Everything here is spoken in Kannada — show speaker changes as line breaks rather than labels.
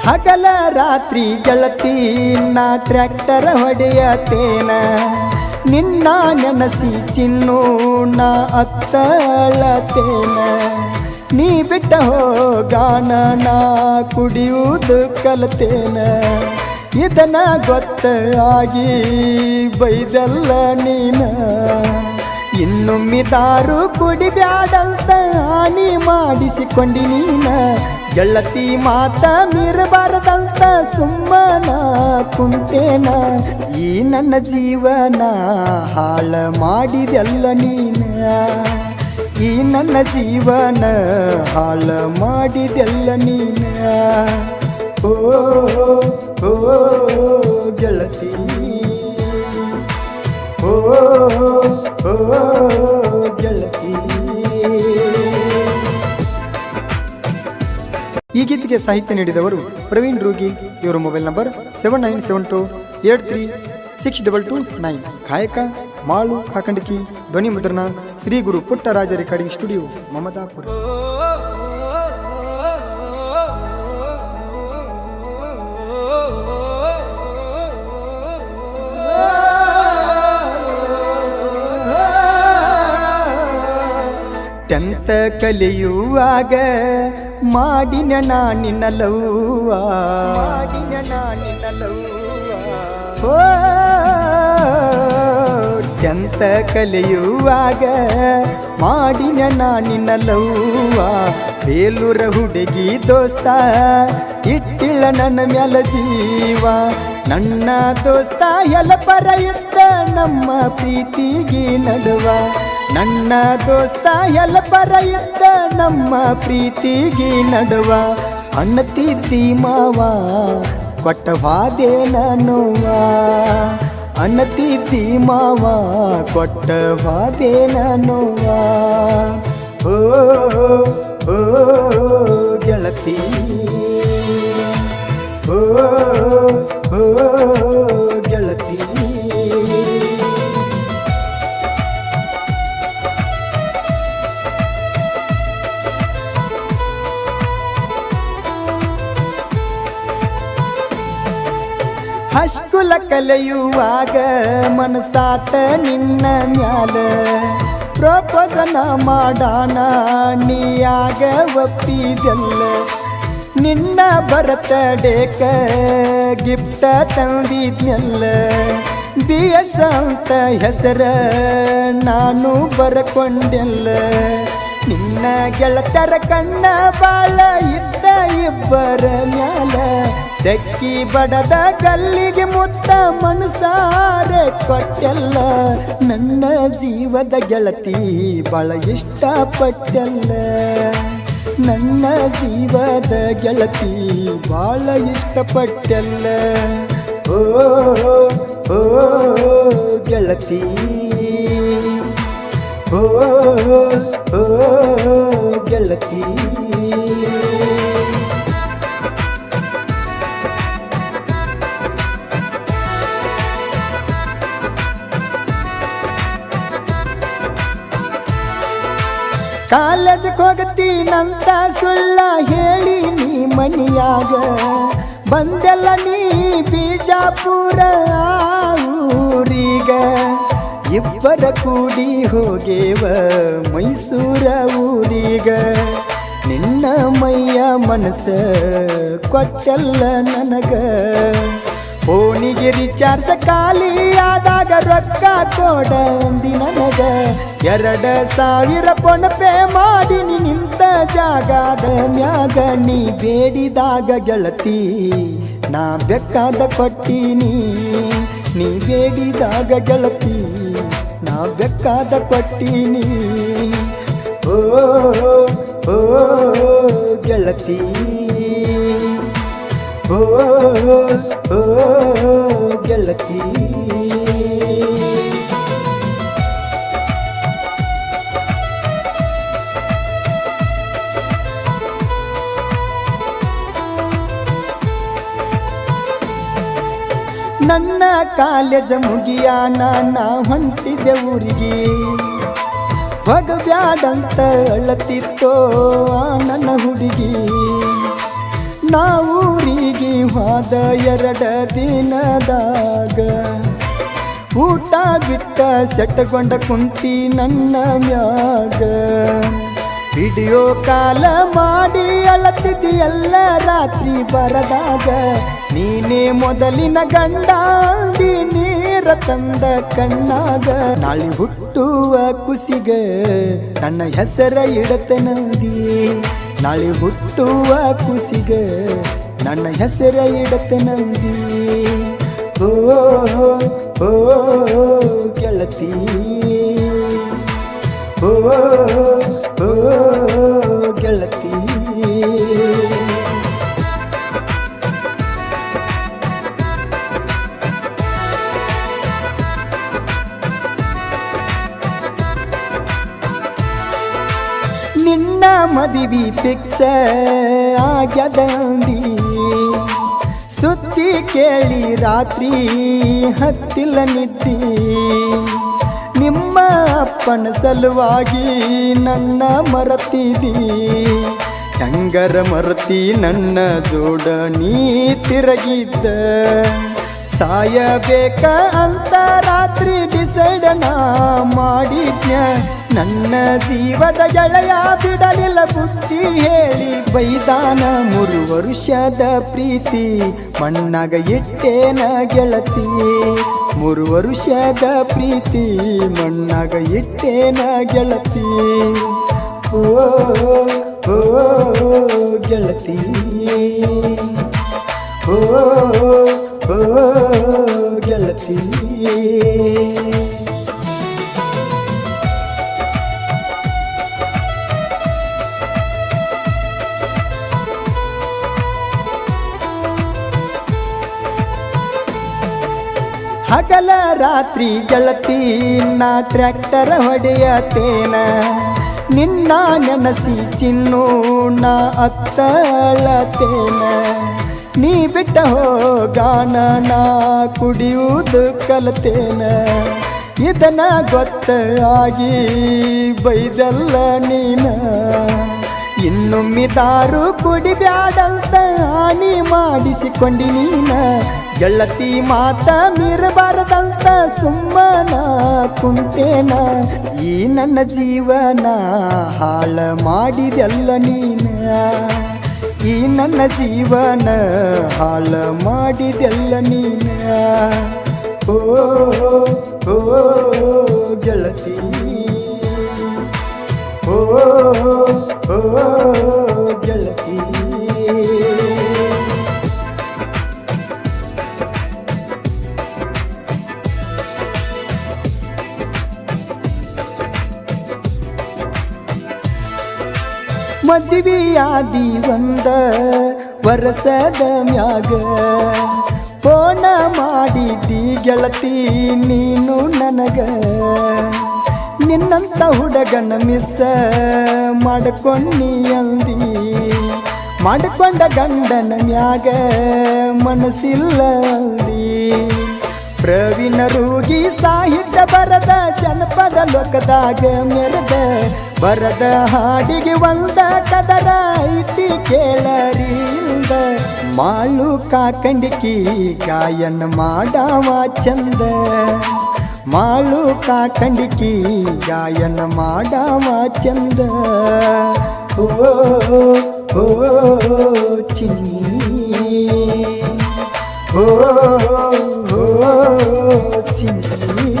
ಹಗಲ ರಾತ್ರಿ ಗೆಳತಿ ನಾ ಟ್ರ್ಯಾಕ್ಟರ್ ಹೊಡೆಯತೇನ ನಿನ್ನ ನೆನಸಿ ಚಿನ್ನು ನಾ ಅತ್ತಳತೇನ ನೀ ಬಿಟ್ಟ ಹೋಗಾನ ನಾ ಕುಡಿಯುವುದು ಕಲತೇನ ಇದನ್ನ ಗೊತ್ತಾಗಿ ಬೈದಲ್ಲ ನೀನ ಇನ್ನೊಮ್ಮಿದಾರು ಕುಡಿಬ್ಯಾಡಂತ ಹಾನಿ ಮಾಡಿಸಿಕೊಂಡಿ ನೀನ ಗೆಳತಿ ಮಾತ ಮೀರಬಾರದಂತ ಸುಮ್ಮನ ಕುಂತೇನ ಈ ನನ್ನ ಜೀವನ ಹಾಳ ಮಾಡಿದೆಲ್ಲ ನೀನ ಈ ನನ್ನ ಜೀವನ ಹಾಳ ಮಾಡಿದೆಲ್ಲ ನೀನ ಓ ಓ ಗೆಳತಿ ಓ ಓ ಗೆಳತಿ. ಈ ಗೀತೆಗೆ ಸಾಹಿತ್ಯ ನೀಡಿದವರು ಪ್ರವೀಣ್ ರೂಗಿ. ಇವರ ಮೊಬೈಲ್ ನಂಬರ್ 7972836229. ಗಾಯಕ ಮಾಳು ಕಾಕಂಡಕಿ. ಧ್ವನಿ ಮುದ್ರಣ Shri Guru Puttaraja recording studio, Mamadapura. Tenth ಕಲಿಯುವಾಗ ಮಾಡಿನ ನಾನಿನ ಲವ್ವ ಟೆಂತ ಕಲಿಯುವಾಗ ಮಾಡಿನ ನಾನಿನ ಲವ್ವ ಬೇಲೂರ ಹುಡುಗಿ ದೋಸ್ತ ಇಟ್ಟಿಳ ನನ್ನ ಮ್ಯಾಲ ಜೀವ ನನ್ನ ದೋಸ್ತ ಎಲಪರ ಇದ್ದ ನಮ್ಮ ಪ್ರೀತಿಗೆ ನಡುವ ನನ್ನ ದೋಸ್ತ ಎಲಪರ ಇದ್ದ ನಮ್ಮ ಪ್ರೀತಿಗೆ ನಡುವ ಅಣ್ಣತಿದ್ದಿ ಮಾವ ಕೊಟ್ಟವಾದೆ ನನುವ ಅಣ್ಣತಿದ್ದಿ ಮಾವ ಕೊಟ್ಟವಾದೆ ನನುವ ಓ ಓ ಗೆಳತಿ ಓ ಓ ಗೆಳತಿ. ಹಸ್ಕುಲ ಕಲಿಯುವಾಗ ಮನಸಾತ ನಿನ್ನ ಮ್ಯಾಲ ಪ್ರಪೋಸನ ಮಾಡಾನ ನೀಯಾಗ ಒಪ್ಪಿದೆಲ್ಲ ನಿನ್ನ ಬರ್ತಡೇಕ ಗಿಫ್ಟ ತಂದಿದ್ನೆಲ್ಲ BS ಅಂತ ಹೆಸರ ನಾನು ಬರ್ಕೊಂಡೆಲ್ಲ ನಿನ್ನ ಗೆಳತರ ಕಣ್ಣ ಬಾಳ ಇದ್ದ ಇಬ್ಬರ ಮ್ಯಾಲ ತೆಕ್ಕಿ ಬಡದ ಗಲ್ಲಿಗೆ ಮುತ್ತ ಮನಸಾರೆ ಕೊಟ್ಟೆಲ್ಲ ನನ್ನ ಜೀವದ ಗೆಳತಿ ಬಾಳ ಇಷ್ಟಪಟ್ಟೆಲ್ಲ ನನ್ನ ಜೀವದ ಗೆಳತಿ ಬಾಳ ಇಷ್ಟಪಟ್ಟೆಲ್ಲ ಓ ಓ ಗೆಳತಿ ಓ ಓ ಗೆಳತಿ. ಕಾಲೇಜ್ಗೆ ಹೋಗತೀನಂತ ಸುಳ್ಳ ಹೇಳಿ ನೀ ಮನಿಯಾಗ ಬಂದೆಲ್ಲ ನೀ ಬಿಜಾಪುರ ಊರೀಗ ಇಬ್ಬರ ಕೂಡಿ ಹೋಗೇವ ಮೈಸೂರ ಊರೀಗ ನಿನ್ನ ಮೈಯ ಮನಸ್ಸ ಕೊಟ್ಟೆಲ್ಲ ನನಗ ಫೋನಿಗೆ ರಿಚಾರ್ಜ್ ಖಾಲಿ ಆದಾಗ ರೊಕ್ಕ ಕೊಡ ಅಂದಿ ನನಗ 2,000 ಫೋನ್ಪೇ ಮಾಡಿನಿ ನಿಂತ ಜಾಗದ ಮ್ಯಾಗ ನೀ ಬೇಡಿದಾಗ ಗೆಳತಿ ನಾ ಬೇಕಾದ ಕೊಟ್ಟಿನಿ ನೀ ಬೇಡಿದಾಗ ಗೆಳತಿ ನಾ ಬೇಕಾದ ಕೊಟ್ಟಿನಿ ಓ ಓ ಗೆಳತಿ ಓ ಓ ಗೆಳತಿ. ನನ್ನ ಕಾಲೇಜ ಮುಗಿಯಾನ ನಾ ಹೊಂಟಿದ್ದೆ ಊರಿಗೆ ಹೋಗಬ್ಯಾಡಂತ ಅಳತಿತ್ತೋ ನನ್ನ ಹುಡುಗಿ ನಾವೂರಿಗೆ ಹೋದ 2 ದಿನದಾಗ ಊಟ ಬಿಟ್ಟ ಸೆಟ್ಟಗೊಂಡ ಕುಂತಿ ನನ್ನ ಮ್ಯಾಗ ವಿಡಿಯೋ ಕಾಲ ಮಾಡಿ ಅಳತಿದ್ದಿಯಲ್ಲ ರಾತ್ರಿ ಬರದಾಗ ನೀನೇ ಮೊದಲಿನ ಗಂಡ ನೀರ ತಂದ ಕಣ್ಣಾಗ ನಾಳೆ ಹುಟ್ಟುವ ಕುಸಿಗ ನನ್ನ ಹೆಸರ ಇಡತನಂದಿ ನಾಳೆ ಹುಟ್ಟುವ ಕುಸಿಗ ನನ್ನ ಹೆಸರ ಇಡತನಂದಿ ಓ ಓ ಗೆಳತಿ ಓ ಓ ಗೆಳತಿ ನಿನ್ನ ಮದಿವಿ ಫಿಕ್ಸ ಆಗ್ಯದಂದಿ ಸುದ್ದಿ ಕೇಳಿ ರಾತ್ರಿ ಹತ್ತಿಲ್ಲ ನಿದ್ದಿ ನಿಮ್ಮ ಅಪ್ಪನ ಸಲುವಾಗಿ ನನ್ನ ಮರತಿದಿ ಹೆಂಗರ ಮರತಿ ನನ್ನ ಜೋಡ ನೀ ತಿರಗಿದ್ದ ಸಾಯಬೇಕ ಅಂತ ರಾತ್ರಿ ಡಿಸೈಡ್ ನಾ ಮಾಡಿದ್ನ ನನ್ನ ಜೀವದ ಗೆಳೆಯ ಬಿಡಲಿಲ್ಲ ಬುದ್ಧಿ ಹೇಳಿ ಬೈದಾನ 3 ವರ್ಷದ ಪ್ರೀತಿ ಮಣ್ಣಾಗ ಇಟ್ಟೇನ ಗೆಳತಿ 3 ವರ್ಷದ ಪ್ರೀತಿ ಮಣ್ಣಾಗ ಇಟ್ಟೇನ ಗೆಳತಿ ಓ ಓ ಗೆಳತಿ ಓ ಓ ಗೆಳತಿ ಹಗಲ ರಾತ್ರಿ ಗೆಳತಿ ನಾ ಟ್ರ್ಯಾಕ್ಟರ್ ಹೊಡೆಯತೇನ ನಿನ್ನ ನೆನಸಿ ಚಿನ್ನು ನಾ ಅತ್ತಳತೇನ ನೀ ಬಿಟ್ಟ ಹೋಗಾನ ನಾ ಕುಡಿಯುವುದು ಕಲತೇನ ಇದನ್ನ ಗೊತ್ತ ಆಗಿ ಬೈದಲ್ಲ ನೀನ ಇನ್ನೊಮ್ಮೆ ದಾರು ಕುಡಿಬ್ಯಾಡಂತ ಹಾನಿ ಮಾಡಿಸಿಕೊಂಡಿ ನೀನ ಗೆಳತಿ ಮಾತ ಮೀರಬಾರದಂತ ಸುಮ್ಮನ ಕುಂತೇನ ಈ ನನ್ನ ಜೀವನ ಹಾಳ ಮಾಡಿದೆಲ್ಲ ನೀನ ಈ ನನ್ನ ಜೀವನ ಹಾಳ ಮಾಡಿದೆಲ್ಲ ನೀನ ಓ ಓ ಗೆಳತಿ ಓ ಓ ಗೆಳತಿ ಮದುವೆಯಾದಿ 1 ವರ್ಷದ ಮ್ಯಾಗ ಫೋನ ಮಾಡಿದಿ ಗೆಳತಿ ನೀನು ನನಗ ನಿನ್ನಂತ ಹುಡುಗನ ಮಿಸ್ ಮಾಡ್ಕೊಂಡಿ ಅಂದಿ ಮಾಡಿಕೊಂಡ ಗಂಡನ ಮ್ಯಾಗ ಮನಸ್ಸಿಲ್ಲ ಅಂದಿ ಪ್ರವೀಣ ರೂಗಿ ಸಾಹಿತ್ಯ ಬರದ ಜನಪದ ಲೋಕದಾಗ ಮೆರೆದ ಬರದ ಹಾಡಿಗೆ 1 ಕದರ ಐತಿ ಕೇಳರಿಂದ ಮಾಳು ಕಾಕಂಡಿಕಿ ಗಾಯನ ಮಾಡಾವ ಚಂದ ಮಾಳು ಕಾಕಂಡಿಕಿ ಗಾಯನ ಮಾಡಾವ ಚಂದ ಓ ಓ ಚಿನ್ನಿ ಓ ಓ ಚಿನ್ನಿ